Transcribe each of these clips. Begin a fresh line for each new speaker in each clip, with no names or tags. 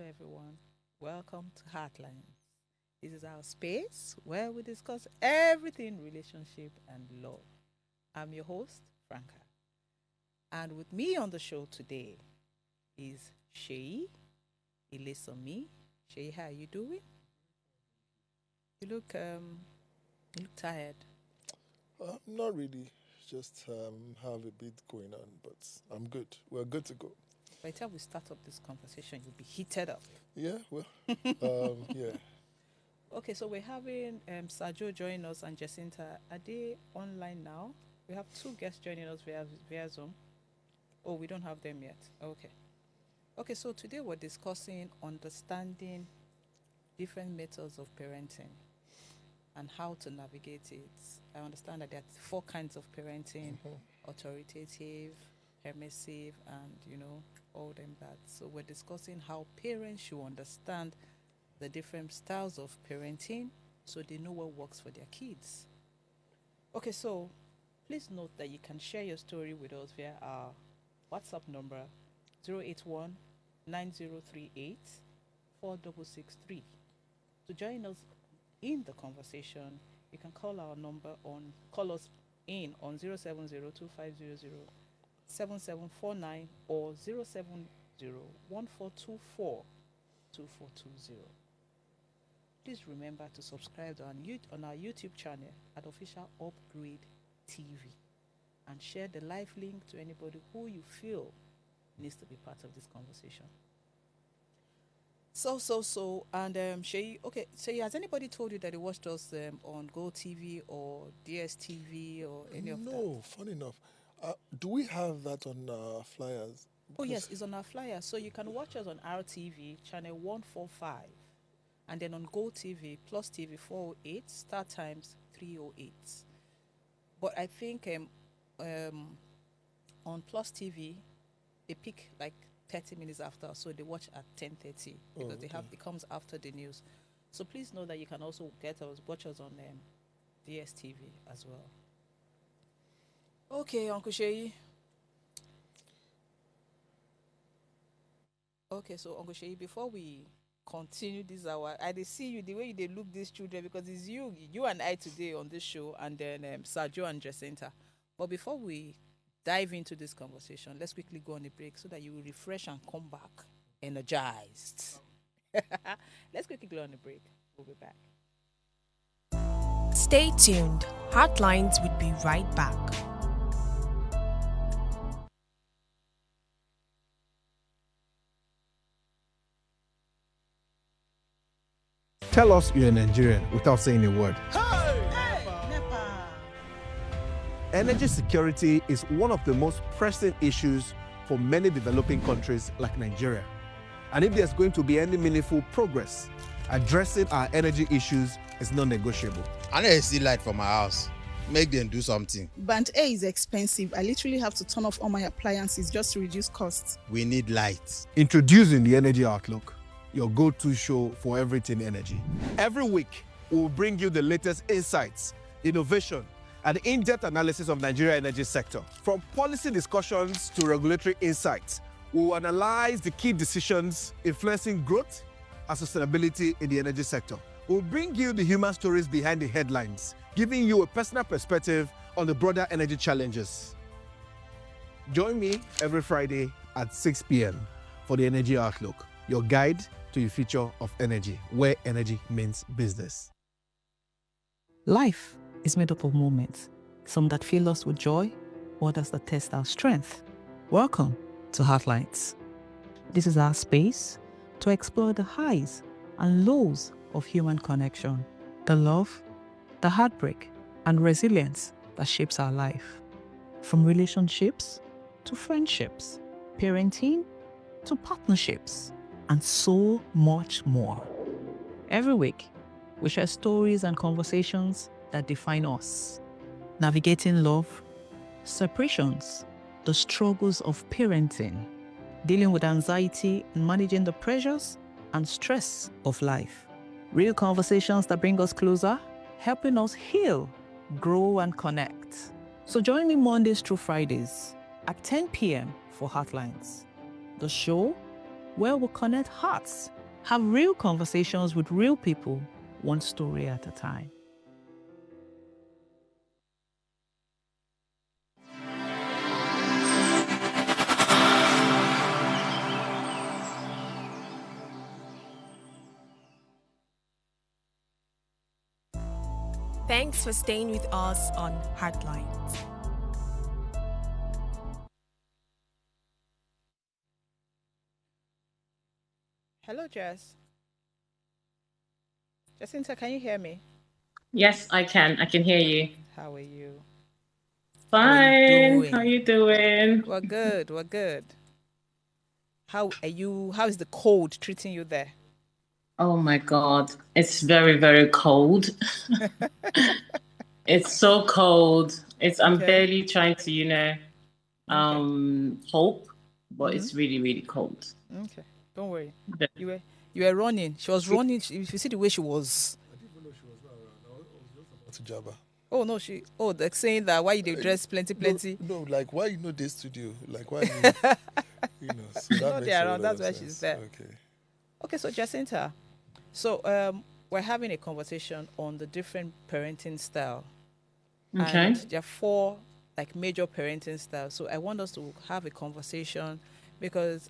everyone. Welcome to Heartlines. This is our space where we discuss everything relationship and love. I'm your host, Franca. And with me on the show today is Shei, Ilesomi. Shei, how are you doing? You look tired.
Not really. Just have a bit going on, but I'm good. We're good to go.
By the time we start up this conversation, you'll be heated up.
Yeah, well, yeah.
Okay, so we're having Sajo join us and Jacinta. Are they online now? We have two guests joining us via Zoom. Oh, we don't have them yet. Okay. Okay, so today we're discussing understanding different methods of parenting and how to navigate it. I understand that there are four kinds of parenting: authoritative, permissive, and all them that. So we're discussing how parents should understand the different styles of parenting so they know what works for their kids. Okay, so please note that you can share your story with us via our WhatsApp number 081 9038 4663. To join us in the conversation, you can call us in on 0702500 or 07014242420. Please remember to subscribe on our YouTube channel at Official Upgrade TV and share the live link to anybody who you feel needs to be part of this conversation. And Shay, okay, so has anybody told you that they watched us on Go TV or DSTV or any of that?
No, funny enough. Do we have that on flyers?
Oh, yes, it's on our flyer. So you can watch us on RTV, channel 145, and then on Go TV, Plus TV 408, start times 308. But I think on Plus TV, they pick like 30 minutes after, so they watch at 10:30 because it comes after the news. So please know that you can also watch us on DSTV as well. Okay, Uncle Sheyi. Okay, so Uncle Sheyi, before we continue this hour, I dey see you the way they look these children because it's you and I today on this show, and then Sergio and Jacinta. But before we dive into this conversation, let's quickly go on a break so that you will refresh and come back energized. Let's quickly go on a break. We'll be back.
Stay tuned. Heartlines will be right back.
Tell us you're a Nigerian without saying a word. Energy security is one of the most pressing issues for many developing countries like Nigeria. And if there's going to be any meaningful progress, addressing our energy issues is non-negotiable.
I need to see light for my house. Make them do something.
Band A is expensive. I literally have to turn off all my appliances just to reduce costs.
We need light.
Introducing the Energy Outlook, your go-to show for everything energy. Every week, we'll bring you the latest insights, innovation, and in-depth analysis of Nigeria's energy sector. From policy discussions to regulatory insights, we will analyze the key decisions influencing growth and sustainability in the energy sector. We'll bring you the human stories behind the headlines, giving you a personal perspective on the broader energy challenges. Join me every Friday at 6 p.m. for the Energy Outlook, your guide to the future of energy, where energy means business.
Life is made up of moments, some that fill us with joy, others that test our strength. Welcome to Heartlines. This is our space to explore the highs and lows of human connection, the love, the heartbreak, and resilience that shapes our life. From relationships to friendships, parenting to partnerships, and so much more. Every week, we share stories and conversations that define us, navigating love, separations, the struggles of parenting, dealing with anxiety and managing the pressures and stress of life. Real conversations that bring us closer, helping us heal, grow, and connect. So join me Mondays through Fridays at 10 p.m. for Heartlines, the show where we connect hearts Have real conversations with real people, one story at a time.
Thanks for staying with us on Heartlines.
Hello, Jess. Jacinta, can you hear me?
Yes, I can. I can hear you.
How are you?
Fine.
doing?
How you doing?
We're good. We're good. How are you? How is the cold treating you there?
Oh my God. It's very, very cold. It's so cold. I'm
Okay.
barely trying to, hope, but it's
Mm-hmm.
really, really cold.
Okay. Don't worry.
But-
You were running. She was running. If you see the way she was.
I didn't even know she was not around. I was just about to jabber.
Oh no, she. Oh, they're saying that why you dey dress plenty.
No, like why you know this studio? Like why you know? So that
No,
makes
they're
a
around.
lot
That's
of
why
sense.
she's there.
Okay.
Okay, so Jacinta, we're having a conversation on the different parenting style.
Okay.
And there are 4 like major parenting styles. So I want us to have a conversation because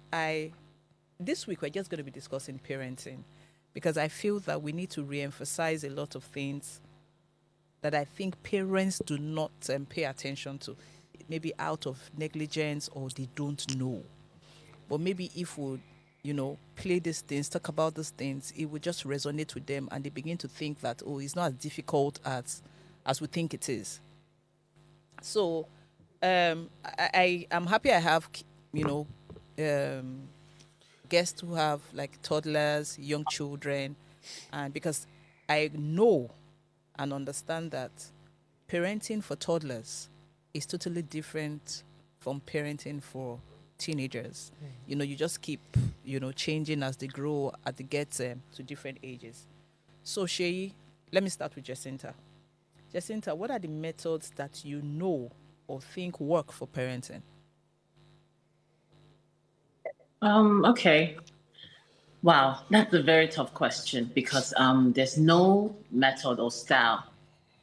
this week we're just going to be discussing parenting because I feel that we need to re-emphasize a lot of things that I think parents do not pay attention to, maybe out of negligence or they don't know. But maybe if we, play these things, talk about these things, it would just resonate with them and they begin to think that, oh, it's not as difficult as we think it is. So I'm happy I have, guests who have like toddlers, young children, and because I know and understand that parenting for toddlers is totally different from parenting for teenagers. You just keep, changing as they grow, as they get to different ages. So Sheyi, let me start with Jacinta. Jacinta, what are the methods that you know or think work for parenting?
Okay. Wow, that's a very tough question because there's no method or style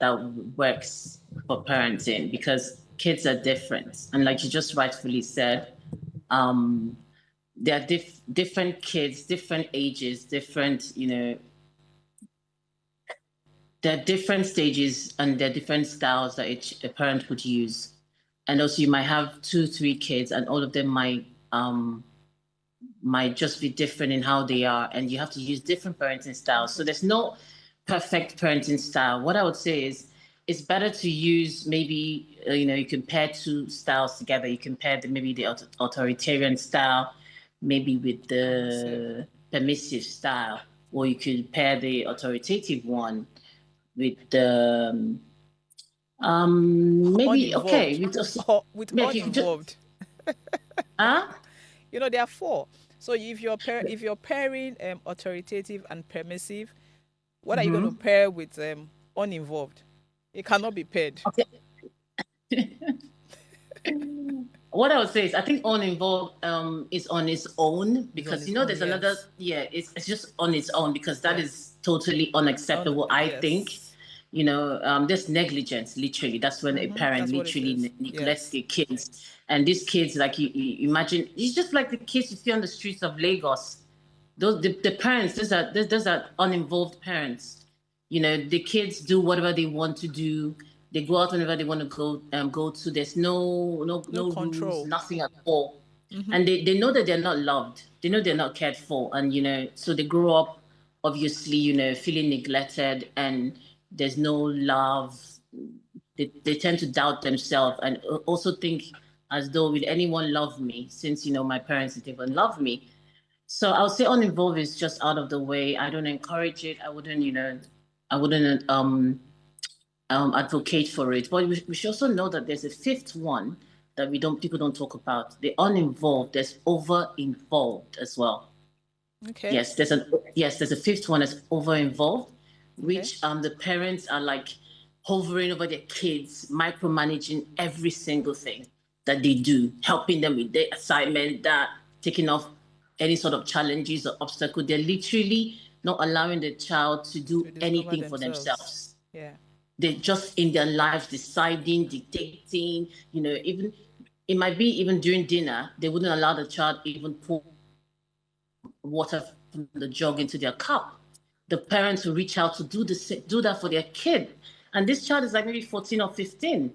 that works for parenting because kids are different. And like you just rightfully said, there are different kids, different ages, different, there are different stages and there are different styles that a parent would use. And also you might have 2, 3 kids and all of them might just be different in how they are, and you have to use different parenting styles. So there's no perfect parenting style. What I would say is it's better to use maybe, you can pair 2 styles together. You can pair maybe the authoritarian style, maybe with the permissive style, or you could pair the authoritative one with the maybe
Uninvolved.
okay with
with
yeah, you could
uninvolved.
huh?
There are 4. So if you're pairing authoritative and permissive, what are you going to pair with uninvolved? It cannot be paired.
Okay. What I would say is I think uninvolved is on its own because
its own,
there's another it's just on its own because that is totally unacceptable. I think there's negligence literally. That's when a parent literally neglects their kids, and these kids, like you imagine, it's just like the kids you see on the streets of Lagos. Those the parents, those are uninvolved parents. The kids do whatever they want to do. They go out whenever they want to go to. There's no
control.
rules, nothing at all. And they know that they're not loved. They know they're not cared for. And, so they grow up, obviously, feeling neglected and there's no love. They tend to doubt themselves and also think as though will anyone love me since, my parents didn't even love me. So I'll say uninvolved is just out of the way. I don't encourage it. I wouldn't advocate for it. But we should also know that there's a 5th one that people don't talk about. The uninvolved, there's over-involved as well.
Okay.
Yes, there's a 5th one that's over-involved, which the parents are like hovering over their kids, micromanaging every single thing that they do, helping them with their assignment, that taking off any sort of challenges or obstacle. They're literally not allowing the child to do anything for themselves.
Yeah.
They're just in their lives deciding, dictating, even it might be even during dinner, they wouldn't allow the child even pour water from the jug into their cup. The parents will reach out to do that for their kid. And this child is like maybe 14 or 15.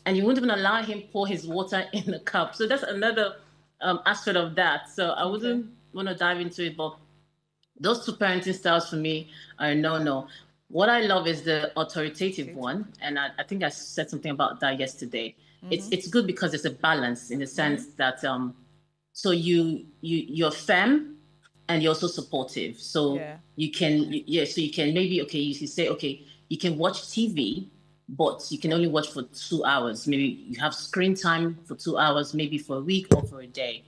And you wouldn't even allow him pour his water in the cup. So that's another aspect of that. So I wouldn't want to dive into it, but those two parenting styles for me are no. What I love is the authoritative one. And I think I said something about that yesterday. It's good because there's a balance in the sense that so you're firm and you're also supportive. So you can maybe, you can say, you can watch TV, but you can only watch for 2 hours. Maybe you have screen time for 2 hours, maybe for a week or for a day.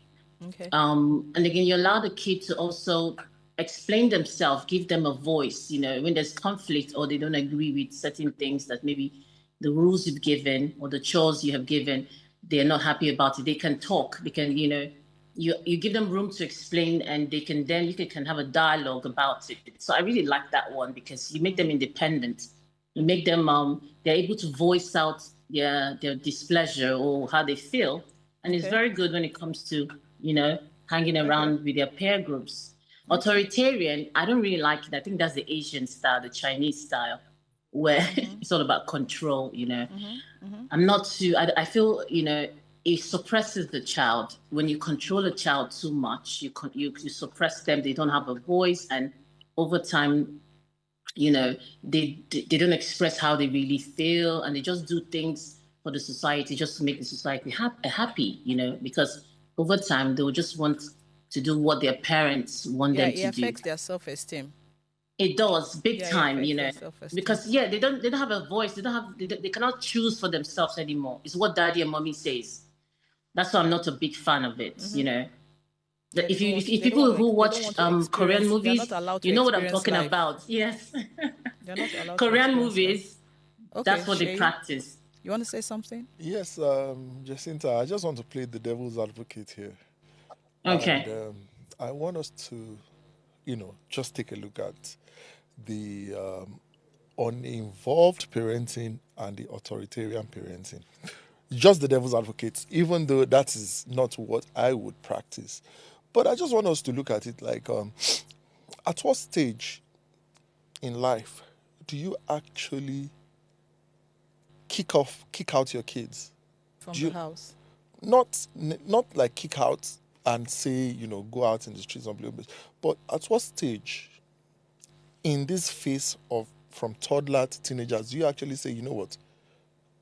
Okay.
And again, you allow the kid to also explain themselves, give them a voice, when there's conflict or they don't agree with certain things that maybe the rules you've given or the chores you have given, they're not happy about it. They can talk. They can, you give them room to explain, and you can have a dialogue about it. So I really like that one because you make them independent. You make them they're able to voice out their displeasure or how they feel, and it's very good when it comes to hanging around with their peer groups. Authoritarian, I don't really like it. I think that's the Asian style, the Chinese style, where it's all about control. I'm not too. I feel it suppresses the child. When you control a child too much, you suppress them. They don't have a voice, and over time, they don't express how they really feel, and they just do things for the society just to make the society happy. Because over time they will just want to do what their parents want them to do.
Yeah, it affects their self-esteem.
It does, big time, because they don't have a voice. They cannot choose for themselves anymore. It's what daddy and mommy says. That's why I'm not a big fan of it. If people who watch Korean movies, you know what I'm talking about. Yes.
They're not allowed
Korean movies. That's what they practice.
You want to say something?
Yes, Jacinta, I just want to play the devil's advocate here.
Okay.
And, I want us to, just take a look at the uninvolved parenting and the authoritarian parenting. Just the devil's advocate, even though that is not what I would practice. But I just want us to look at it like, at what stage in life do you actually kick out your kids?
From the house?
Not like kick out and say, go out in the streets and play. But at what stage in this phase of from toddler to teenagers do you actually say, you know what,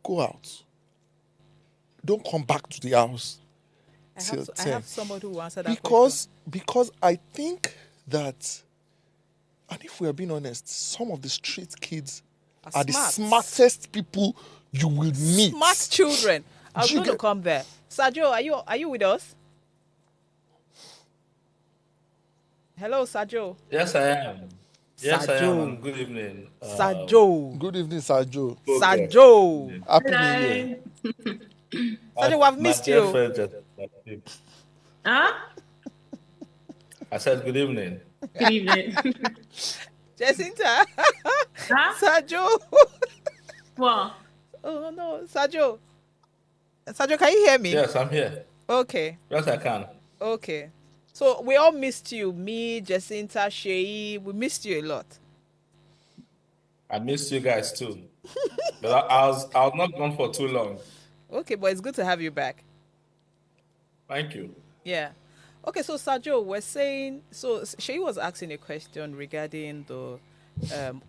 go out? Don't come back to the house.
I have somebody who answered that question.
Because I think that, and if we are being honest, some of the street kids are the smartest people you will meet.
Smart children. I was going to come there. Sajo, are you with us? Hello, Sajo.
Yes, I am. Yes,
Sajo.
I am. Good evening.
Sajo.
Good evening, Sajo.
Okay.
Sajo.
Happy New Year.
Sajo, we have missed you.
Huh?
I said good evening.
Good evening.
Jacinta.
Huh?
Sajo.
What?
Oh, no. Sajo. Sajo, can you hear me?
Yes, I'm here.
Okay.
Yes, I can.
Okay. So we all missed you. Me, Jacinta, Shei. We missed you a lot.
I missed you guys too. But I was not gone for too long.
Okay, but it's good to have you back.
Thank you.
Yeah. Okay, so Sajo, we're saying, so Shei was asking a question regarding the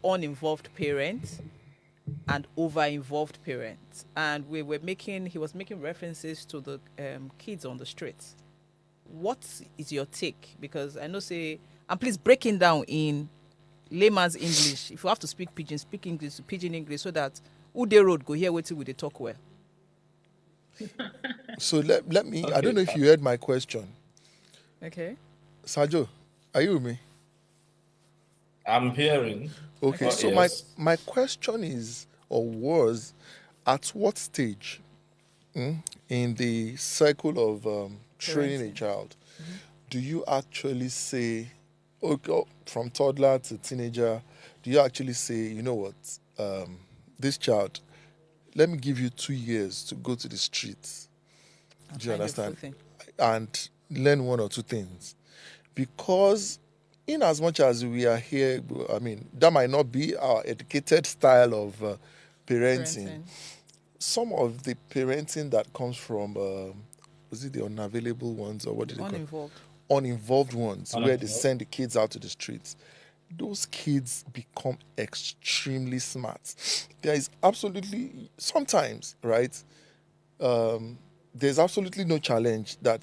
uninvolved parents and over-involved parents, and he was making references to the kids on the streets. What is your take? Because I know and please break it down in layman's English. If you have to speak pidgin, speak English to pidgin English so that Ude Road go here waiting with the talk well.
So let me,
Okay.
I don't know if you heard my question.
Okay.
Sajo, are you with me?
I'm hearing.
Okay, so
yes.
my question is, or was, at what stage in the cycle of training a child do you actually say, okay, from toddler to teenager, do you actually say, you know what, this child, let me give you 2 years to go to the streets? Do you understand? And learn one or two things. Because in as much as we are here, I mean, that might not be our educated style of parenting. Some of the parenting that comes from, was it the unavailable ones or what did they call it? Uninvolved ones, where they send the kids out to the streets. Those kids become extremely smart. There is absolutely, sometimes, right? There's absolutely no challenge that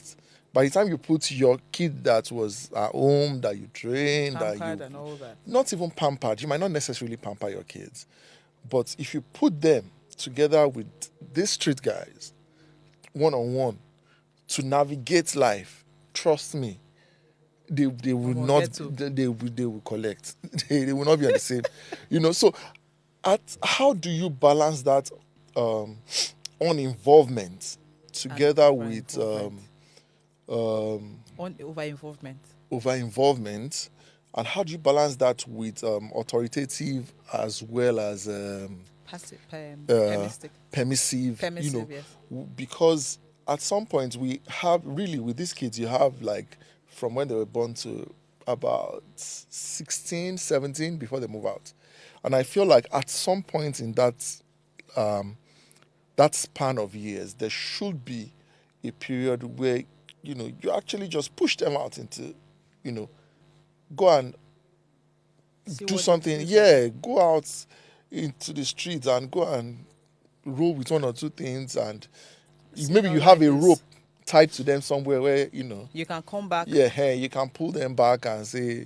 by the time you put your kid that was at home, that you trained,
pampered and all that.
Not even pampered, you might not necessarily pamper your kids, but if you put them together with these street guys, one-on-one, to navigate life, trust me, they will not, they will collect. They will not be on the same, so how do you balance that uninvolvement together with over-involvement, and how do you balance that with authoritative as well as permissive,
yes.
Because at some point we have, really, with these kids, you have like from when they were born to about 16, 17 before they move out. And I feel like at some point in that that span of years, there should be a period where, you actually just push them out into, go and do something. Yeah, go out into the streets and go and roll with one or two things, and maybe you have a rope tied to them somewhere where,
you can come back.
Yeah, you can pull them back and say,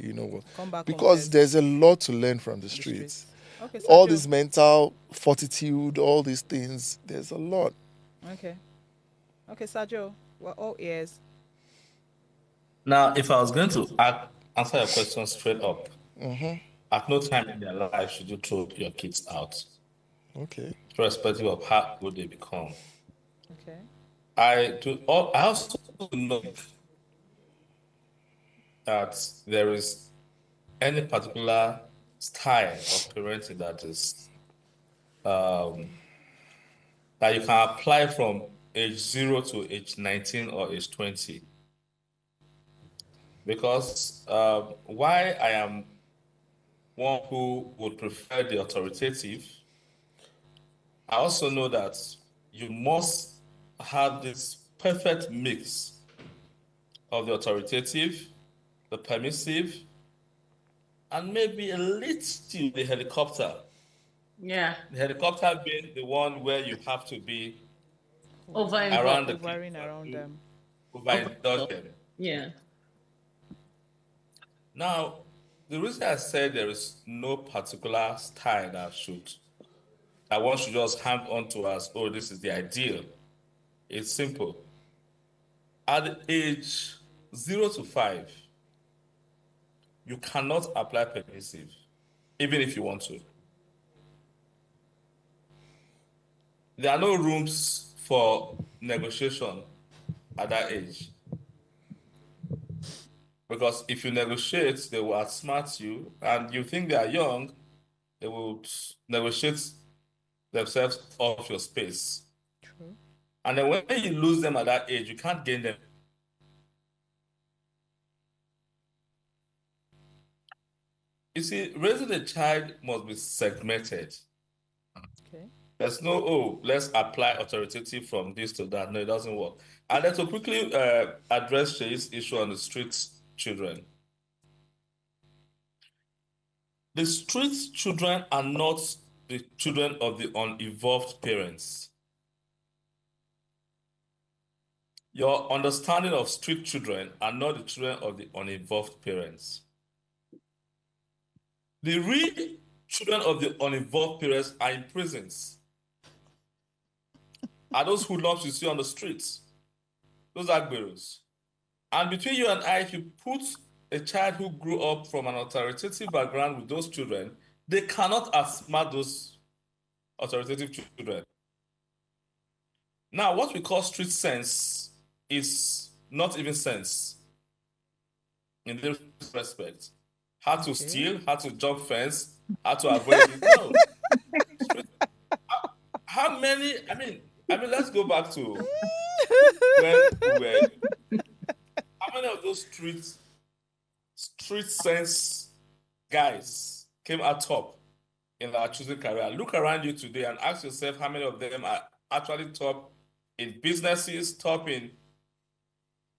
come back,
because there's a lot to learn from the streets.
Okay,
all this mental fortitude, all these things, there's a lot.
Okay, Sergio, we're all ears.
Now, if I was going to answer your question straight up, at no time in their life should you throw your kids out.
Okay.
Irrespective of how good they become.
Okay.
I also know that there is any particular style of parenting that is that you can apply from age 0 to age 19 or age 20. Because why I am one who would prefer the authoritative, I also know that you must have this perfect mix of the authoritative, the permissive, and maybe a little the helicopter.
Yeah.
The helicopter being the one where you have to be
around
the
around them.
Overindulge them.
Yeah.
Now, the reason I said there is no particular style that one should just hang on to as, oh, this is the ideal. It's simple. At the age 0 to 5, you cannot apply permissive, even if you want to. There are no rooms for negotiation at that age. Because if you negotiate, they will outsmart you, and you think they are young, they will negotiate themselves off your space.
True.
And then when you lose them at that age, you can't gain them. You see, raising a child must be segmented.
Okay.
There's no, let's apply authoritative from this to that. No, it doesn't work. And then to quickly address Shei's issue on the street children. The street children are not the children of the uninvolved parents. Your understanding of street children are not the children of the uninvolved parents. The real children of the uninvolved parents are in prisons. Are those hoodlums you see on the streets. Those are agberos. And between you and I, if you put a child who grew up from an authoritative background with those children, they cannot outsmart those authoritative children. Now, what we call street sense is not even sense. in this respect. How to steal, how to jump fence, how to avoid it. No. How many, I mean, let's go back to when we were, how many of those street sense guys came out top in our choosing career? Look around you today and ask yourself how many of them are actually top in businesses, top in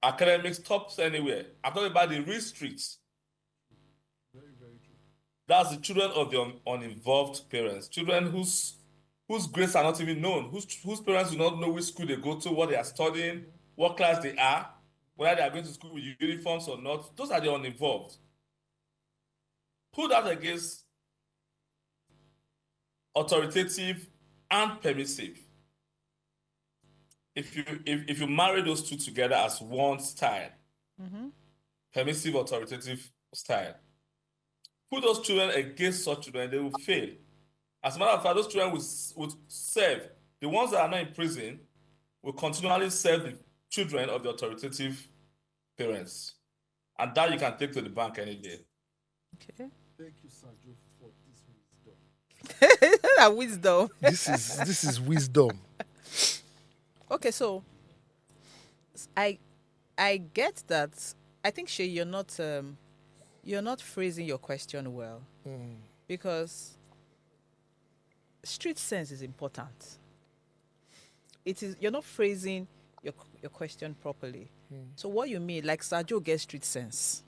academics, top anywhere. I'm talking about the real streets.
Very, very true.
That's the children of the uninvolved parents, children whose grades are not even known, whose parents do not know which school they go to, what they are studying, what class they are, whether they are going to school with uniforms or not. Those are the uninvolved. Put that against authoritative and permissive. If you marry those two together as one style, permissive, authoritative style, put those children against such children, they will fail. As a matter of fact, those children will serve. The ones that are not in prison will continually serve the children of the authoritative parents. And that you can take to the bank any day.
Okay.
Thank you, Sajo, for this wisdom.
Wisdom.
This is wisdom.
Okay, so I get that. I think Shay, you're not phrasing your question well, because street sense is important. You're not phrasing your question properly. So what you mean, like Sajo gets street sense.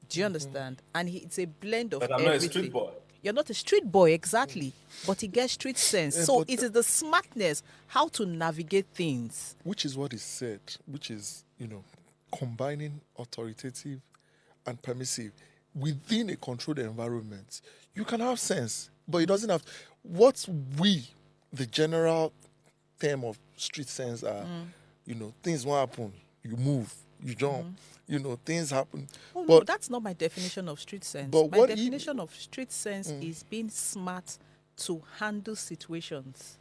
Do you understand? And it's a blend of
but I'm
everything.
not a street boy.
You're not a street boy, exactly, but he gets street sense.
Yeah,
so
but
it is the smartness, how to navigate things.
Which is what is said, which is, combining authoritative and permissive within a controlled environment. You can have sense, but it doesn't have. What the general term of street sense are, things won't happen. You move, you jump, things happen.
Oh,
but
no, that's not my definition of street sense.
but
My
what
definition of street sense is being smart to handle situations.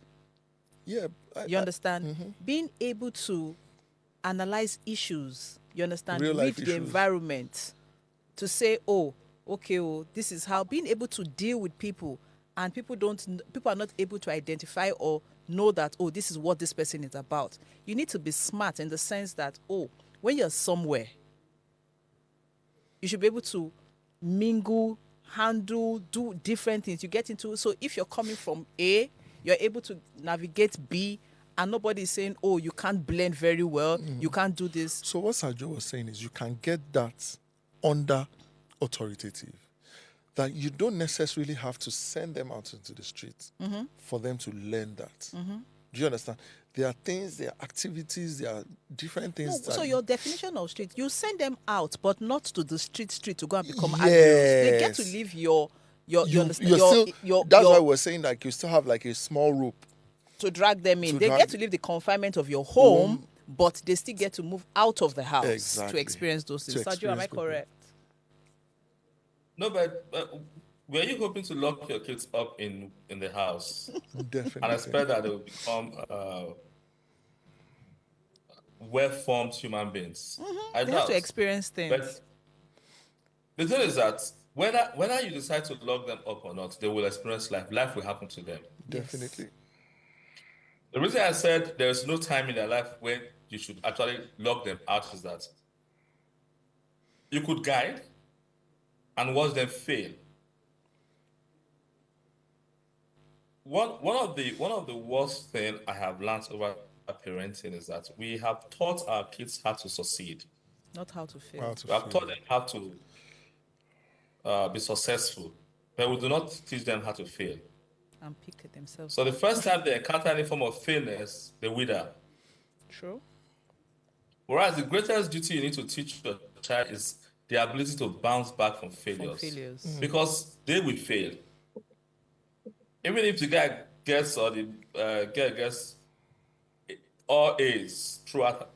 yeah,
You understand? Being able to analyze issues. You understand?
Real life
Read the
issues.
environment to say, oh, okay, this is how. Being able to deal with people, and people are not able to identify or know that, oh, this is what this person is about. You need to be smart in the sense that, oh, when you're somewhere, you should be able to mingle, handle, do different things. You get into, so if you're coming from A, you're able to navigate B, and nobody is saying, oh, you can't blend very well, you can't do this.
So what Sajo was saying is you can get that under authoritative. That you don't necessarily have to send them out into the streets for them to learn that. Do you understand? There are things, there are activities, there are different things.
No, so your definition of street, you send them out, but not to the street to go and become
Yes.
adults. They get to live your you understand?
That's why we're saying like you still have like a small rope
to drag them in.
To
They
drag-
get to live the confinement of your home, but they still get to move out of the house
Exactly.
to experience those things.
To
Sergio, am I
experience people.
correct?
No, but were you hoping to lock your kids up in the house
definitely.
and expect that they will become well-formed human beings? I
They have
doubt.
to experience things.
But the thing is that whether you decide to lock them up or not, they will experience life. Life will happen to them.
Definitely.
The reason I said there is no time in their life when you should actually lock them out is that you could guide and watch them fail. One of the worst thing I have learned over parenting is that we have taught our kids how to succeed.
Not how to fail.
How to
We have
feel.
taught them how to be successful, but we do not teach them how to fail.
And pick it themselves.
So the first time they encounter any form of failness, they wither.
True.
Whereas the greatest duty you need to teach your child is the ability to bounce back from failures. Because they will fail. Even if the guy gets or the girl gets all A's throughout,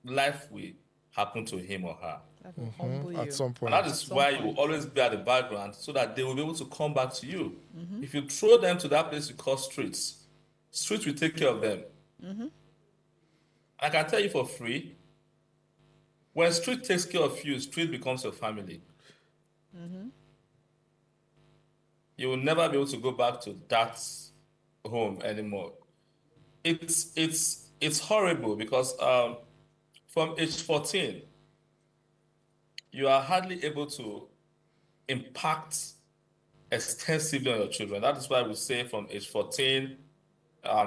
life will happen to him or her.
That will humble you.
At some
And
point.
that is why you will always be at the background so that they will be able to come back to you. If you throw them to that place you call streets will take care of them. I can tell you for free, When street takes care of you, street becomes your family. You will never be able to go back to that home anymore. It's horrible because from age 14, you are hardly able to impact extensively on your children. That is why we say from age 14,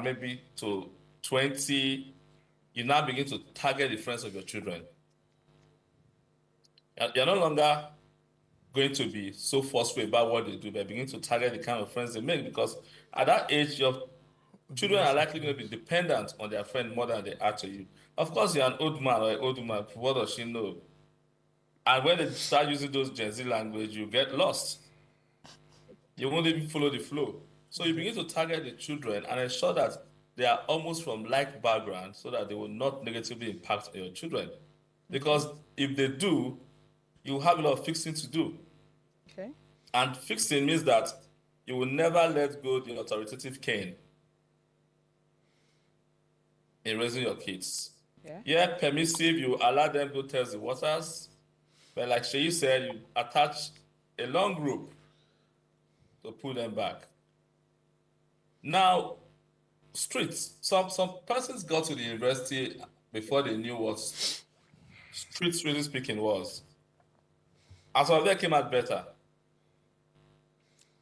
maybe to 20, you now begin to target the friends of your children. You're no longer going to be so forceful about what they do, but begin to target the kind of friends they make, because at that age, your children are likely going to be dependent on their friend more than they are to you. Of course, you're an old man or an old woman, what does she know? And when they start using those Gen Z language, you get lost. You won't even follow the flow. So you begin to target the children and ensure that they are almost from like background so that they will not negatively impact your children. Because if they do, you have a lot of fixing to do.
Okay.
And fixing means that you will never let go the authoritative cane in raising your kids. Yeah, permissive, you allow them to test the waters. But like Sheyi said, you attach a long rope to pull them back. Now, streets. Some persons got to the university before they knew what streets, really speaking, was. And some of them came out better.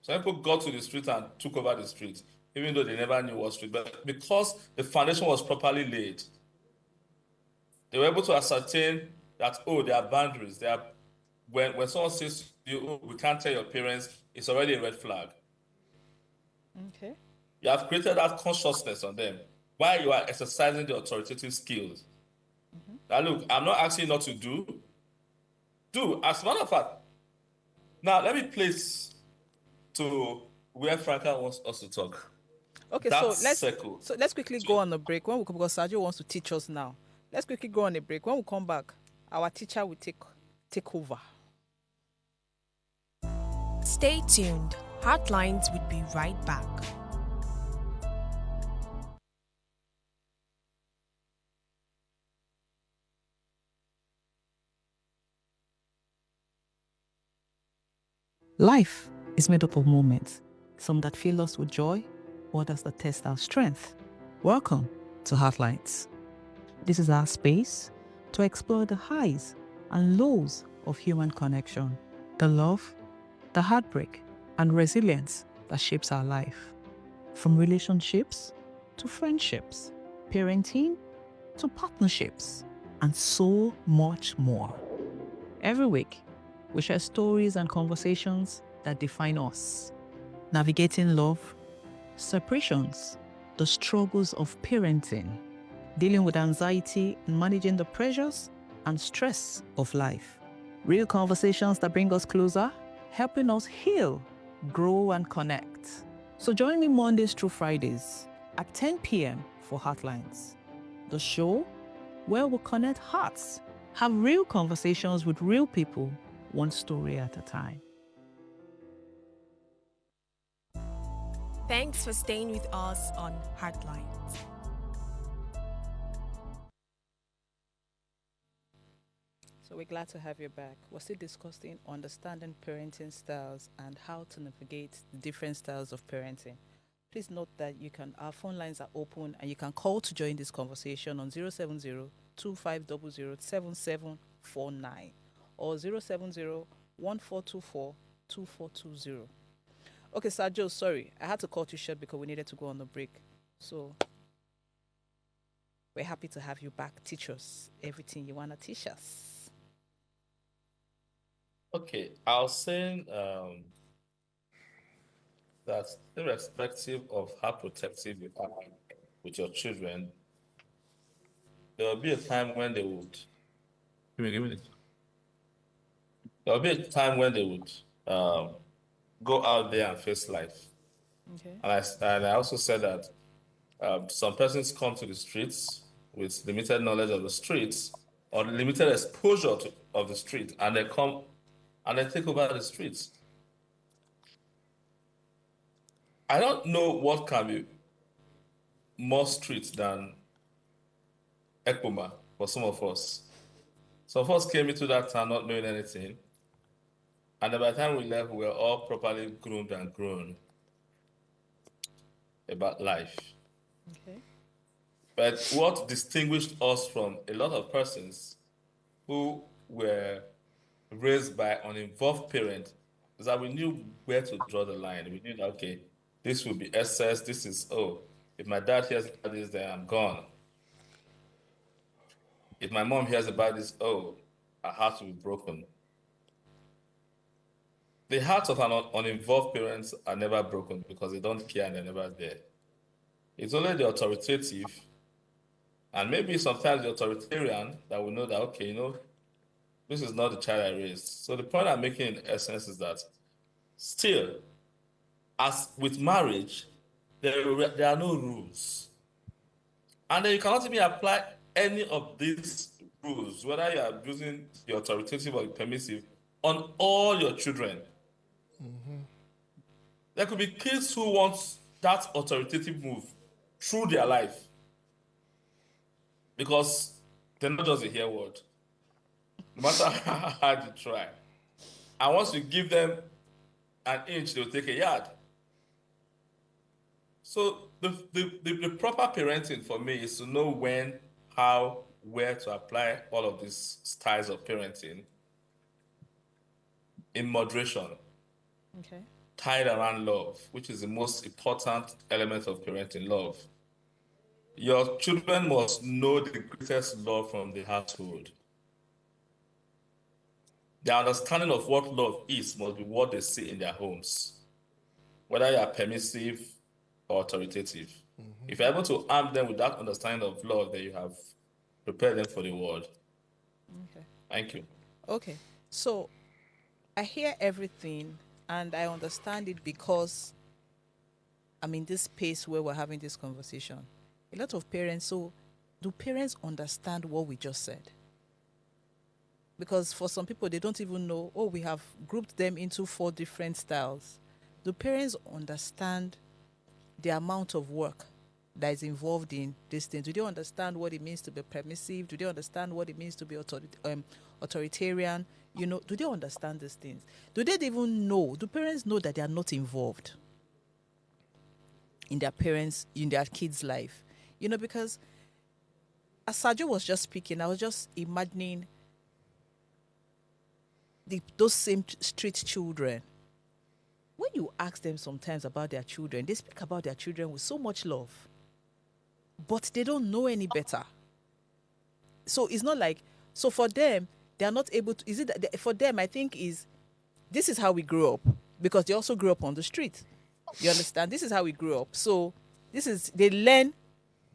Some people got to the street and took over the street, even though they never knew what street. But because the foundation was properly laid, they were able to ascertain that, oh, there are boundaries. There are, when someone says to you, oh, we can't tell your parents, it's already a red flag.
Okay.
You have created that consciousness on them while you are exercising the authoritative skills. Now, look, I'm not asking you not to do. Do, as a matter of fact. Now, let me place to where Franca wants us to talk.
Okay, so let's quickly go on a break. When we come, because Sergio wants to teach us now. Let's quickly go on a break. When we come back, our teacher will take over.
Stay tuned. Heartlines will be right back.
Life is made up of moments, some that fill us with joy, others that test our strength. Welcome to Heartlines. This is our space to explore the highs and lows of human connection, the love, the heartbreak, and resilience that shapes our life. From relationships to friendships, parenting to partnerships, and so much more. Every week, we share stories and conversations that define us, navigating love, separations, the struggles of parenting, dealing with anxiety and managing the pressures and stress of life. Real conversations that bring us closer, helping us heal, grow, and connect. So join me Mondays through Fridays at 10 p.m. for Heartlines, the show where we connect hearts, have real conversations with real people, one story at a time.
Thanks for staying with us on Heartlines.
So we're glad to have you back. We're still discussing understanding parenting styles and how to navigate the different styles of parenting. Please note that our phone lines are open and you can call to join this conversation on 070-2500-7749 or 070-1424-2420. Okay, Sergio, sorry. I had to cut you short because we needed to go on a break. So we're happy to have you back. Teach us everything you want to teach us.
Okay, I was saying that irrespective of how protective you are with your children, there will be a time when they would. Give me. There will be a time when they would go out there and face life.
Okay.
And I also said that some persons come to the streets with limited knowledge of the streets or limited exposure of the street, and they come and they take over the streets. I don't know what can be more street than Ekpoma for some of us. Some of us came into that town not knowing anything. And by the time we left, we were all properly groomed and grown about life.
Okay.
But what distinguished us from a lot of persons who were raised by uninvolved parents is that we knew where to draw the line. We knew that, okay, this will be excess. This is, oh, if my dad hears about this, then I'm gone. If my mom hears about this, oh, our heart will be broken. The hearts of uninvolved parents are never broken because they don't care and they're never there. It's only the authoritative and maybe sometimes the authoritarian that will know that, okay, this is not the child I raised. So the point I'm making in essence is that still, as with marriage, there are no rules. And then you cannot even apply any of these rules, whether you are using the authoritative or the permissive, on all your children. Mm-hmm. There could be kids who want that authoritative move through their life because they're not just a hear word. No matter how hard you try. And once you give them an inch, they'll take a yard. So the proper parenting for me is to know when, how, where to apply all of these styles of parenting in moderation.
Okay.
Tied around love, which is the most important element of parenting, love. Your children must know the greatest love from the household. Their understanding of what love is must be what they see in their homes, whether you are permissive or authoritative. Mm-hmm. If you're able to arm them with that understanding of love, then you have prepared them for the world.
Okay.
Thank you.
Okay. So I hear everything and I understand it because I'm in this space where we're having this conversation. A lot of parents, so do parents understand what we just said? Because for some people, they don't even know, oh, we have grouped them into 4 different styles. Do parents understand the amount of work that is involved in this thing? Do they understand what it means to be permissive? Do they understand what it means to be authoritarian? Do they understand these things? Do they even know? Do parents know that they are not involved in their kids' life? Because as Sajo was just speaking, I was just imagining those same street children. When you ask them sometimes about their children, they speak about their children with so much love, but they don't know any better. So it's not like, so for them, they are not able to, for them, I think this is how we grew up, because they also grew up on the street. You understand? This is how we grew up. So they learn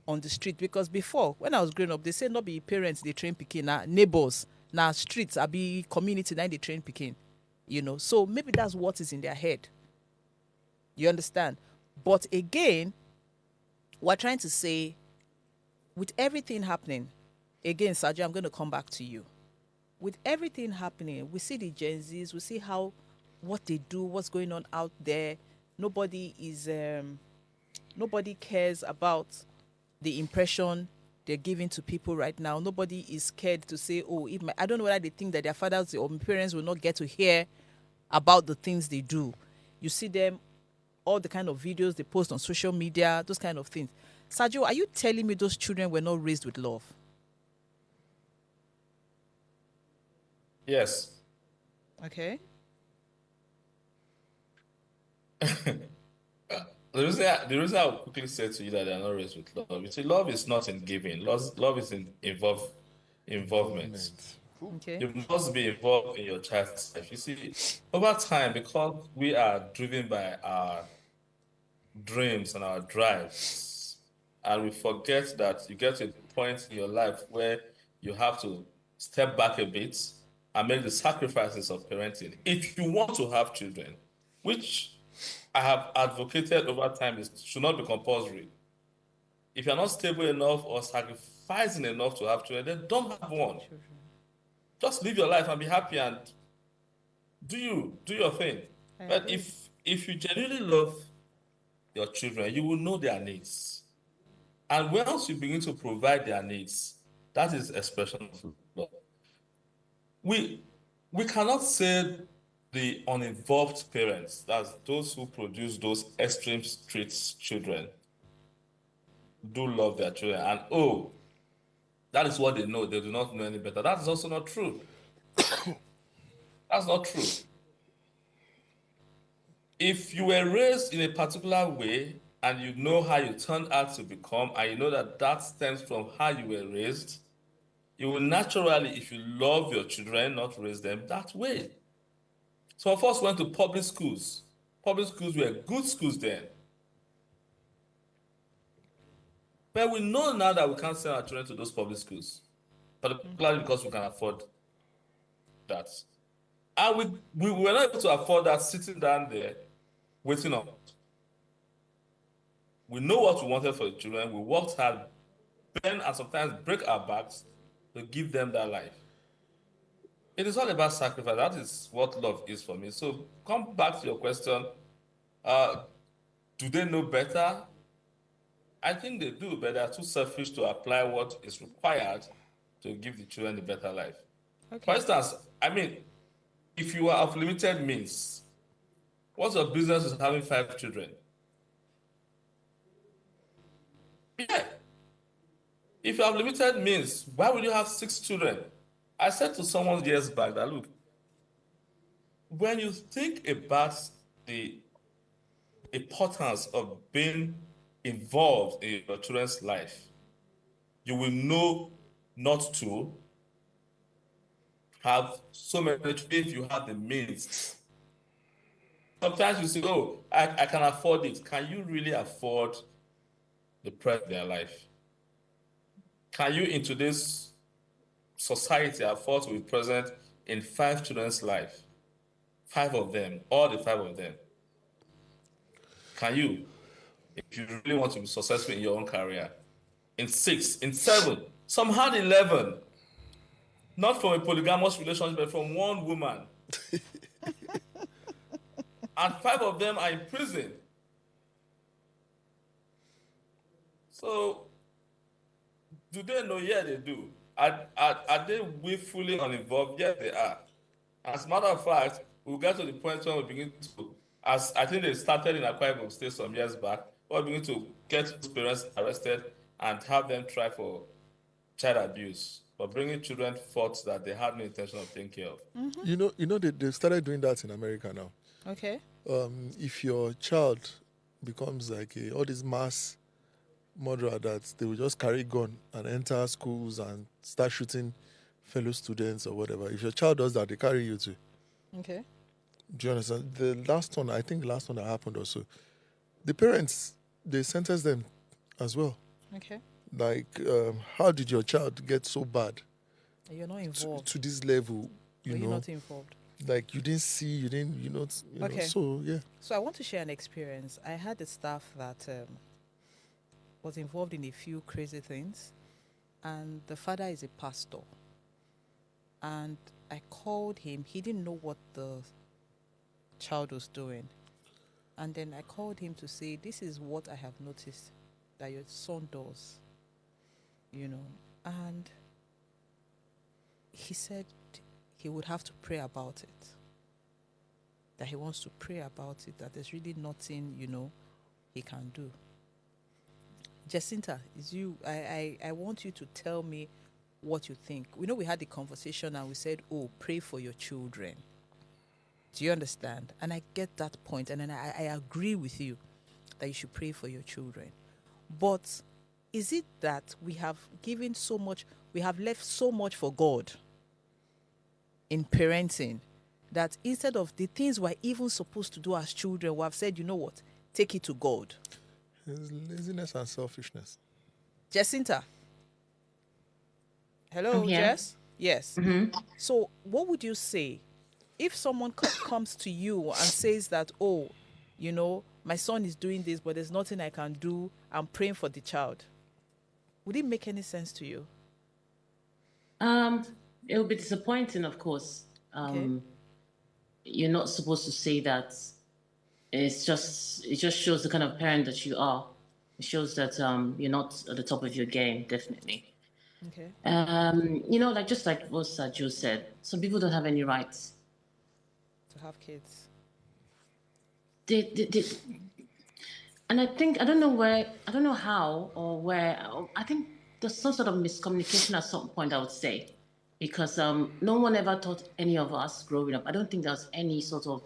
on the street, because before, when I was growing up, they say not be parents, they train pikin, now neighbors, now streets, I be community, now they train pikin. So maybe that's what is in their head. You understand? But again, we're trying to say, with everything happening, again, Sajo, I'm going to come back to you. With everything happening, we see the Gen Zs, we see what they do, what's going on out there. Nobody cares about the impression they're giving to people right now. Nobody is scared to say, oh, I don't know whether they think that their fathers or parents will not get to hear about the things they do. You see them, all the kind of videos they post on social media, those kind of things. Sajo, are you telling me those children were not raised with love?
Yes.
Okay.
The reason I would quickly say to you that they are not raised with love, you see, love is not in giving. Love is in involvement.
Okay.
You must be involved in your child's life. You see, over time, because we are driven by our dreams and our drives, and we forget that you get to a point in your life where you have to step back a bit and make the sacrifices of parenting. If you want to have children, which I have advocated over time, should not be compulsory. If you're not stable enough or sacrificing enough to have children, then don't have one. Just live your life and be happy and do your thing. But if you genuinely love your children, you will know their needs. And once you begin to provide their needs, that is expression of love. we cannot say the uninvolved parents, that's those who produce those extreme street children, do love their children, and that is what they know. They do not know any better. That is also not true. That's not true. If you were raised in a particular way and you know how you turned out to become, and you know that stems from how you were raised, you will naturally, if you love your children, not raise them that way. Some of us went to public schools. Public schools were good schools then. But we know now that we can't send our children to those public schools, particularly because we can afford that. And we were not able to afford that sitting down there, waiting on it. We know what we wanted for the children. We worked hard, bend and sometimes break our backs to give them that life. It is all about sacrifice. That is what love is for me. So come back to your question. Do they know better? I think they do, but they are too selfish to apply what is required to give the children a better life. Okay. For instance, I mean, if you are of limited means, what's your business with having 5 children? Yeah. If you have limited means, why would you have 6 children? I said to someone years back that, look, when you think about the importance of being involved in your children's life, you will know not to have so many children if you have the means. Sometimes you say, oh, I can afford it. Can you really afford the pressure of their life? Can you, in today's society, afford to be present in 5 children's life? 5 of them, all the 5 of them. Can you, if you really want to be successful in your own career? In 6, in 7, some had 11. Not from a polygamous relationship, but from one woman. And 5 of them are in prison. So, do they know? Yeah, they do. Are they willfully uninvolved? Yes, they are. As a matter of fact, we'll get to the point when we begin to, as I think they started in Akwa Ibom State some years back, we'll begin to get those parents arrested and have them try for child abuse, for bringing children forth that they had no intention of taking care of.
Mm-hmm. You know they started doing that in America now.
Okay.
If your child becomes like all this mass murderer, that they will just carry gun and enter schools and start shooting fellow students or whatever. If your child does that, they carry you too.
Okay.
Do you understand? The last one that happened also, the parents, they sentenced them as well.
Okay.
Like, how did your child get so bad?
You're not involved.
To this level, you know.
You're not involved.
Like, you didn't see, you know, so, yeah.
So I want to share an experience. I had a staff that was involved in a few crazy things, and the father is a pastor. And I called him. He didn't know what the child was doing. And then I called him to say, this is what I have noticed that your son does, you know. And he said he would have to pray about it, that he wants to pray about it, that there's really nothing, you know, he can do. Jacinta, I want you to tell me what you think. We know we had the conversation and we said, oh, pray for your children. Do you understand? And I get that point, and then I agree with you that you should pray for your children. But is it that we have given so much, we have left so much for God in parenting, that instead of the things we're even supposed to do as children, we have said, you know what, take it to God?
It's laziness and selfishness.
Jacinta. Hello, Jess? Yes. Mm-hmm. So what would you say if someone comes to you and says that, oh, you know, my son is doing this, but there's nothing I can do, I'm praying for the child? Would it make any sense to you?
It will be disappointing, of course. Okay. You're not supposed to say that. It just shows the kind of parent that you are. It shows that you're not at the top of your game, definitely.
Okay.
Like just like what Sergio said, some people don't have any rights
to have kids.
They, and I think I don't know how or where. I think there's some sort of miscommunication at some point, I would say, because no one ever taught any of us growing up. I don't think there was any sort of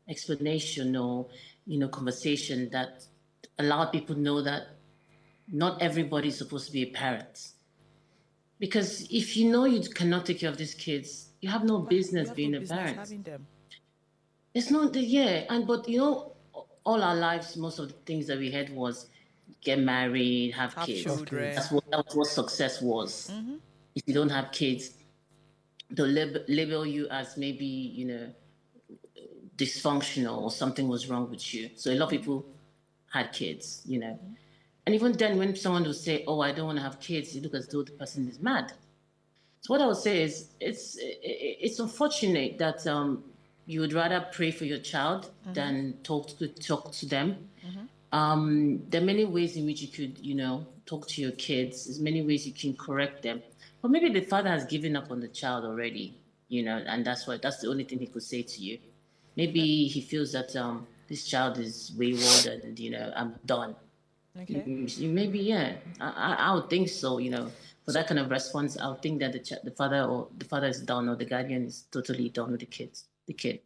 explanation or conversation that allowed people to know that not everybody is supposed to be a parent. Because if you know you cannot take care of these kids, you have no business being a parent.
Having them.
It's not but all our lives, most of the things that we had was get married, have kids.
Children.
That's what success was. Mm-hmm. If you don't have kids, they'll label you as maybe dysfunctional or something was wrong with you. So a lot of people had kids, Mm-hmm. And even then, when someone will say, "Oh, I don't want to have kids," you look as though the person is mad. So what I would say is, it's unfortunate that you would rather pray for your child mm-hmm. than talk to them. Mm-hmm. There are many ways in which you could, talk to your kids. There's many ways you can correct them. But maybe the father has given up on the child already, and that's the only thing he could say to you. Maybe he feels that this child is wayward and, I'm done.
Okay.
Maybe, yeah. I would think so, For that kind of response, I would think that the father is done or the guardian is totally done with the kid.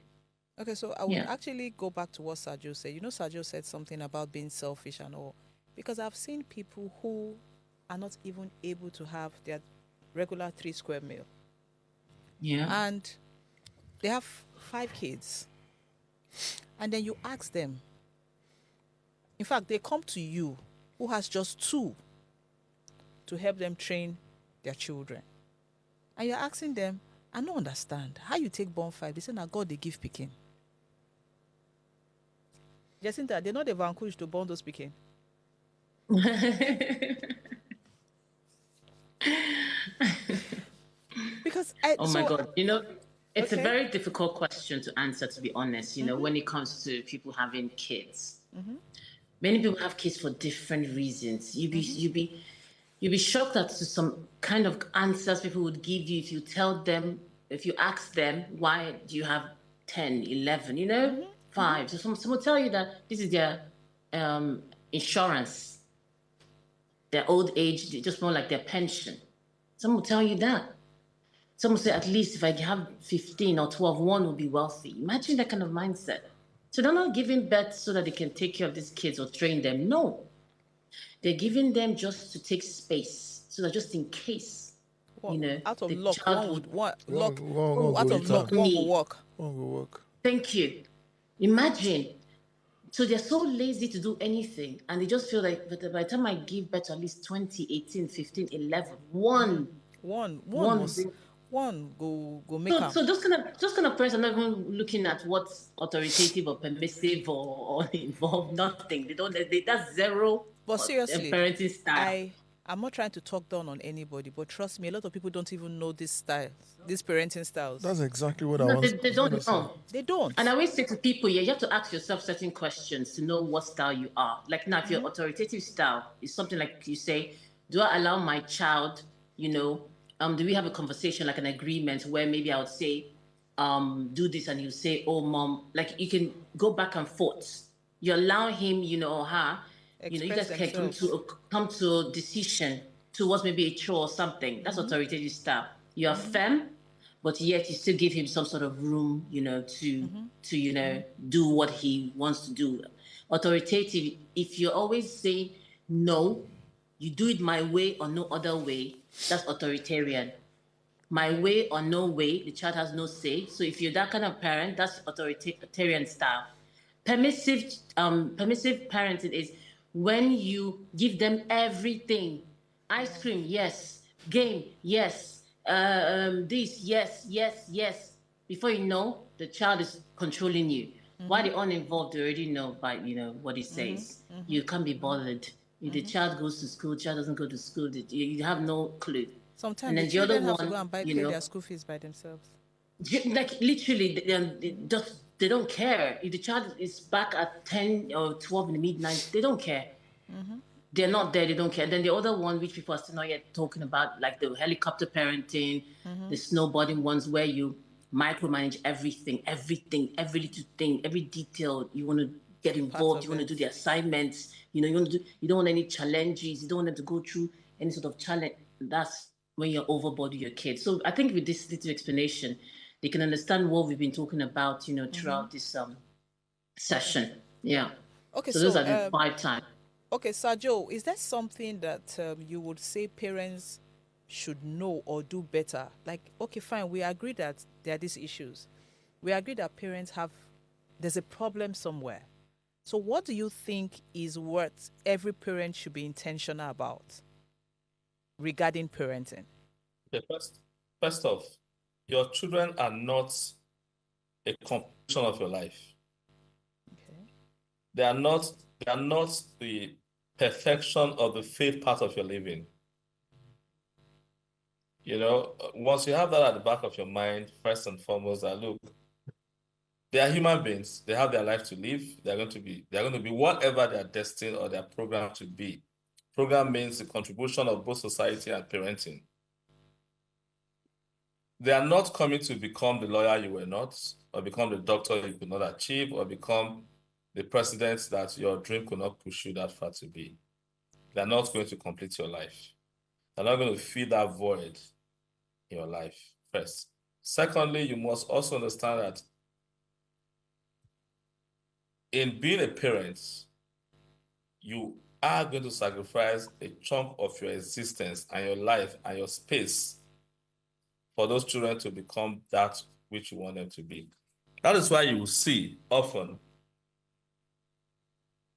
Okay, so I would actually go back to what Sergio said. Sergio said something about being selfish and all. Because I've seen people who are not even able to have their regular 3 square meal.
Yeah.
And they have 5 kids. And then you ask them. In fact, they come to you who has just 2 to help them train their children. And you're asking them, I don't understand. How you take born 5? They say, now God, they give pikin. Jacinta, they know they've encouraged to born those pikin. Because
my God. It's a very difficult question to answer, to be honest, mm-hmm. when it comes to people having kids. Mm-hmm. Many people have kids for different reasons. You'd be shocked at some kind of answers people would give you if you ask them, why do you have 10, 11, mm-hmm. 5? So some will tell you that this is their insurance, their old age, just more like their pension. Some will tell you that. Some will say, at least if I have 15 or 12, one will be wealthy. Imagine that kind of mindset. So they're not giving birth so that they can take care of these kids or train them. No. They're giving them just to take space. So that just in case,
out of
the
luck,
child
one will work.
Thank you. Imagine. So they're so lazy to do anything. And they just feel like, but by the time I give birth to at least 20, 18, 15, 11, one
go make up.
So those kind of parents are not even looking at what's authoritative or permissive or involved. Nothing. That's zero.
But seriously,
parenting style.
I'm not trying to talk down on anybody, but trust me, a lot of people don't even know this style, these parenting styles.
That's exactly what I was.
They don't know.
They don't.
And I always say to people, you have to ask yourself certain questions to know what style you are. Like now, if your authoritative style is something like you say, do I allow my child, do we have a conversation, like an agreement where maybe I would say, do this, and you say, oh, mom, like you can go back and forth. You allow him, or her, you guys can come to a decision towards maybe a chore or something. That's authoritative style. You are firm, but yet you still give him some sort of room, to do what he wants to do. Authoritative, if you're always saying no, you do it my way or no other way, that's authoritarian. My way or no way, the child has no say. So if you're that kind of parent, that's authoritarian style. Permissive parenting is when you give them everything. Ice cream, yes. Game, yes. This, yes. Before you know, the child is controlling you. While the uninvolved already know by what he says. You can't be bothered. If the child goes to school, the child doesn't go to school, you have no clue.
Sometimes the children have to go and pay their school fees by themselves.
Like literally, they don't care. If the child is back at 10 or 12 in the midnight, they don't care. they're not there, they don't care. Then the other one, which people are still not yet talking about, like the helicopter parenting, the snowboarding ones, where you micromanage everything, every little thing, every detail. You want to get involved, you want to do the assignments, you don't want any challenges, you don't want them to go through any sort of challenge. That's when you're overboard with your kids. So I think with this little explanation, they can understand what we've been talking about, throughout this session. Yeah.
Okay,
so those are the 5 times.
Okay, Sergio, is that something that you would say parents should know or do better? Like, okay, fine, we agree that there are these issues. We agree that there's a problem somewhere. So what do you think is what every parent should be intentional about regarding parenting?
Okay, first off, your children are not a completion of your life.
Okay.
They are not the perfection of the faith part of your living. Once you have that at the back of your mind, first and foremost, that look, they are human beings. They have their life to live. They're going to be whatever they are destined or their program to be. Program means the contribution of both society and parenting. They are not coming to become the lawyer you were not, or become the doctor you could not achieve, or become the president that your dream could not push you that far to be. They're not going to complete your life. They're not going to fill that void in your life, first. Secondly, you must also understand that in being a parent, you are going to sacrifice a chunk of your existence and your life and your space for those children to become that which you want them to be. That is why you will see often,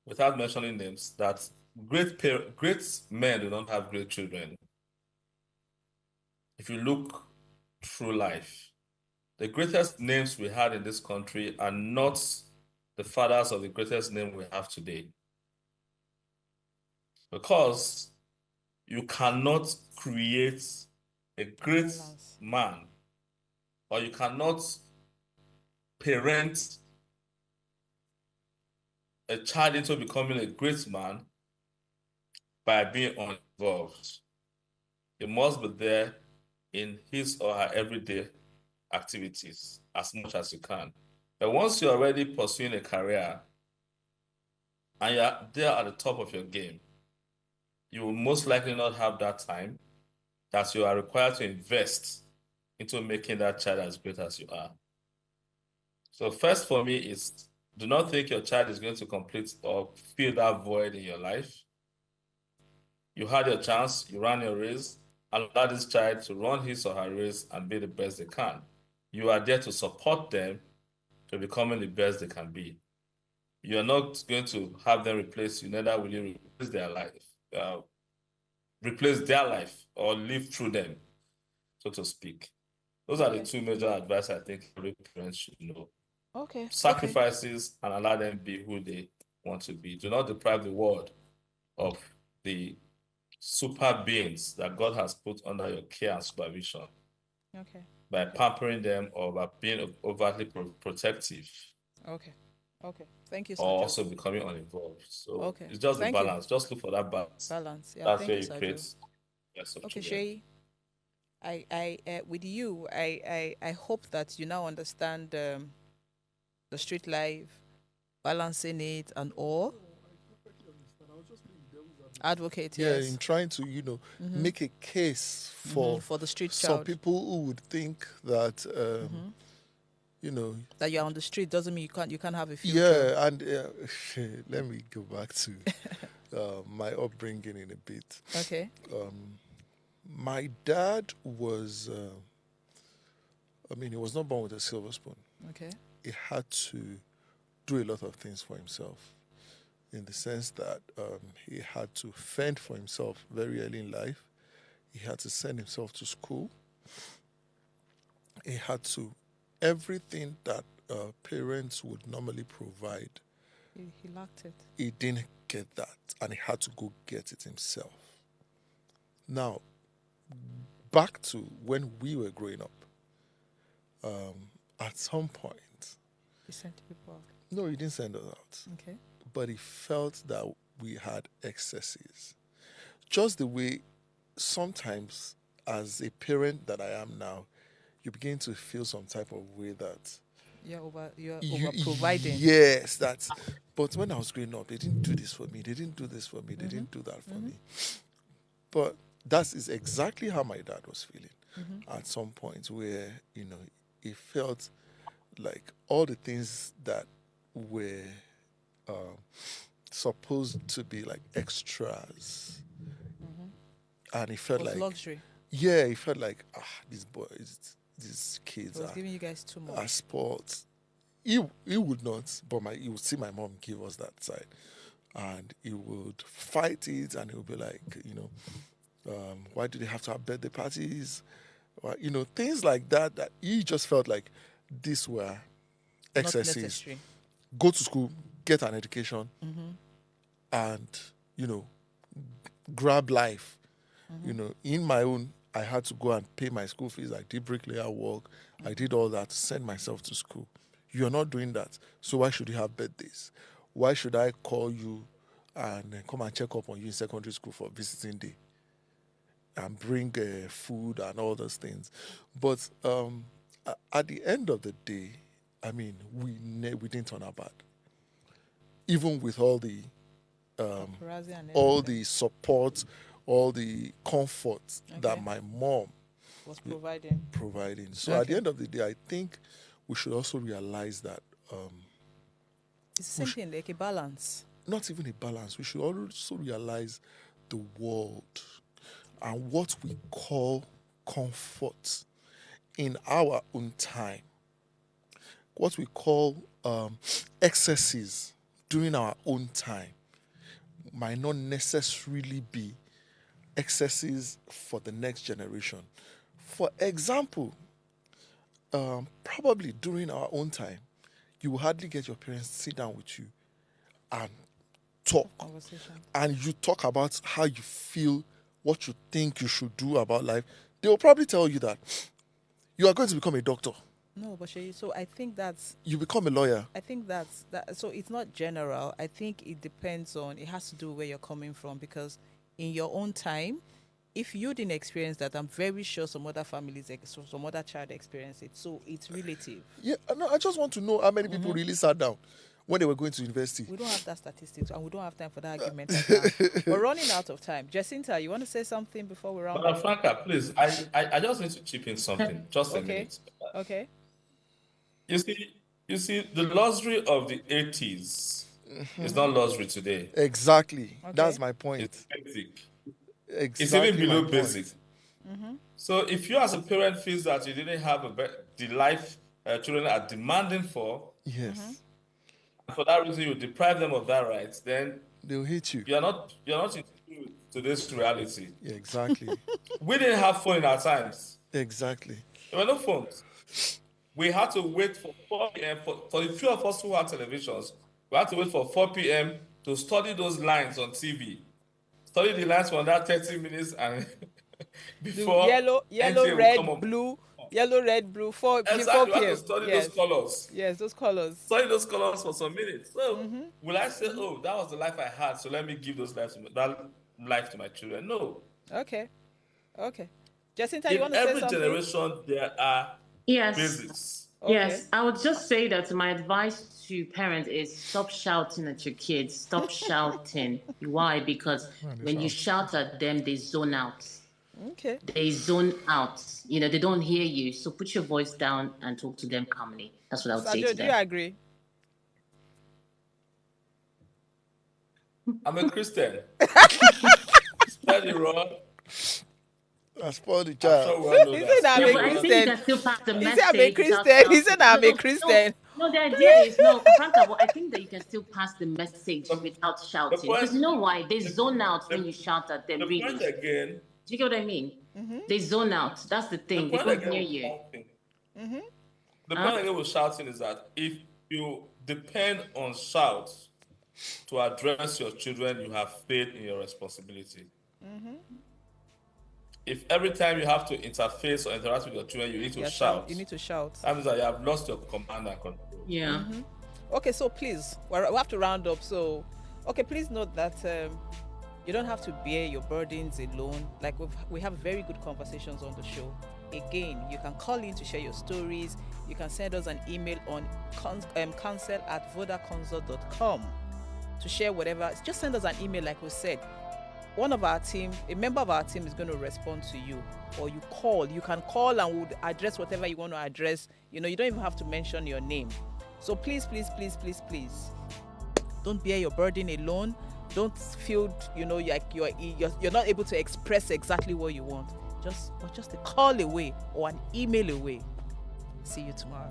without mentioning names, that great men do not have great children. If you look through life, the greatest names we had in this country are not the fathers of the greatest name we have today. Because you cannot create a great man, or you cannot parent a child into becoming a great man by being uninvolved. You must be there in his or her everyday activities as much as you can. But once you're already pursuing a career and you're there at the top of your game, you will most likely not have that time that you are required to invest into making that child as great as you are. So first for me is, do not think your child is going to complete or fill that void in your life. You had your chance, you ran your race, and allow this child to run his or her race and be the best they can. You are there to support them to becoming the best they can be. You're not going to have them replace you, neither will you replace their life or live through them, so to speak. Those are the two major advice I think every parent should know.
Okay.
Sacrifices and allow them be who they want to be. Do not deprive the world of the super beings that God has put under your care and supervision.
Okay.
By pampering them or by being overtly protective.
Okay. Thank you, Sergio.
Or also becoming uninvolved. So it's just the
Thank
balance.
You.
Just look for that balance.
Yeah.
That's
Thank
where
you,
you
Sergio.
create. Yes,
okay, Shay. With you, I hope that you now understand the street life, balancing it, and all. Advocate,
yeah,
yes.
in trying to, make a case for
the street
some
child.
people who would think that,
that you're on the street doesn't mean you can't have a future.
Yeah, and let me go back to my upbringing in a bit.
Okay.
My dad was, he was not born with a silver spoon.
Okay.
He had to do a lot of things for himself, in the sense that he had to fend for himself very early in life. He had to send himself to school. He had to, everything that parents would normally provide.
He lacked it.
He didn't get that, and he had to go get it himself. Now, back to when we were growing up, at some point...
He sent people out.
No, he didn't send us out.
Okay.
But he felt that we had excesses. Just the way sometimes, as a parent that I am now, you begin to feel some type of way that
you're over providing.
Yes, that's. But when I was growing up, they didn't do this for me. They didn't do this for me. They didn't do that for me. But that is exactly how my dad was feeling at some point, where it felt like all the things that were supposed to be like extras, and it felt like
luxury.
Yeah, it felt like these boys, these kids
was giving you guys too much.
Are sports. He would not, but he would see my mom give us that side, and he would fight it, and he would be like, why do they have to have birthday parties? Or, things like that. That he just felt like these were excesses. Go to school, get an education, and grab life. In my own, I had to go and pay my school fees. I did bricklayer work. I did all that to send myself to school. You're not doing that. So why should you have birthdays? Why should I call you and come and check up on you in secondary school for visiting day and bring food and all those things? But at the end of the day, I mean, we didn't turn out bad. Even with all the support, all the comfort that my mom
was providing.
So at the end of the day, I think we should also realize that
it's the same thing, like a balance.
Not even a balance. We should also realize the world and what we call comfort in our own time. What we call excesses during our own time might not necessarily be excesses for the next generation. For example, probably during our own time, you will hardly get your parents to sit down with you and talk. And you talk about how you feel, what you think you should do about life. They will probably tell you that you are going to become a doctor.
No, but so I think that's...
You become a lawyer.
I think that's... So it's not general. I think it depends on... It has to do where you're coming from, because in your own time, if you didn't experience that, I'm very sure some other families, some other child experience it. So it's relative.
Yeah, no, I just want to know how many people really sat down when they were going to university.
We don't have that statistics, and we don't have time for that argument right now. We're running out of time. Jacinta, you want to say something before we round up?
Franca, please, I just need to chip in something. Just a minute.
Okay.
You see, the luxury of the 80s is not luxury today.
Exactly. Okay. That's my point.
It's basic.
Exactly.
It's even below basic. So if you as a parent feels that you didn't have the life children are demanding for,
yes,
and for that reason you deprive them of that right, then
they'll hate you.
You're not in today's reality.
Yeah, exactly.
We didn't have phone in our times.
Exactly.
There were no phones. We had to wait for 4 p.m. For the few of us who had televisions. We had to wait for 4 p.m. to study those lines on TV. Study the lines for that 30 minutes and before
yellow, red, blue, 4
exactly.
Before
We had to study those colors.
Yes, those colors.
Study those colors for some minutes. So will I say, oh, that was the life I had, so let me give that life to my children? No.
Okay. Jacinta, you want to say something?
In every generation, there are basics.
Okay. Yes, I would just say that my advice to parents is stop shouting at your kids. Stop shouting. Why? Because when you shout at them, they zone out.
Okay.
They zone out. They don't hear you. So put your voice down and talk to them calmly. That's what I would say to them.
Do you agree?
I'm a Christian. Study wrong.
I spoiled the child.
He said I'm a Christian. He said I'm a Christian. He said I'm a Christian.
No, the idea is Franca, I think that you can still pass the message without shouting. Because you know why? They zone out when you shout at them.
The point again.
Do you get what I mean? They zone out. That's the thing. They don't hear you.
The point again with shouting is that if you depend on shouts to address your children, you have failed in your responsibility. If every time you have to interface or interact with your children, you need to shout.
You need to shout.
That means that you have lost your command and control.
Yeah.
Okay, so please, we have to round up. So Okay, please note that you don't have to bear your burdens alone. Like we have very good conversations on the show. Again, you can call in to share your stories. You can send us an email on counsel@vodaconsult.com to share whatever. Just send us an email, like we said. One of our team, a member of our team, is going to respond to you, or you call. You can call and we'll address whatever you want to address. You don't even have to mention your name. So please, please, please, please, please, don't bear your burden alone. Don't feel, like you're not able to express exactly what you want. Just a call away or an email away. See you tomorrow.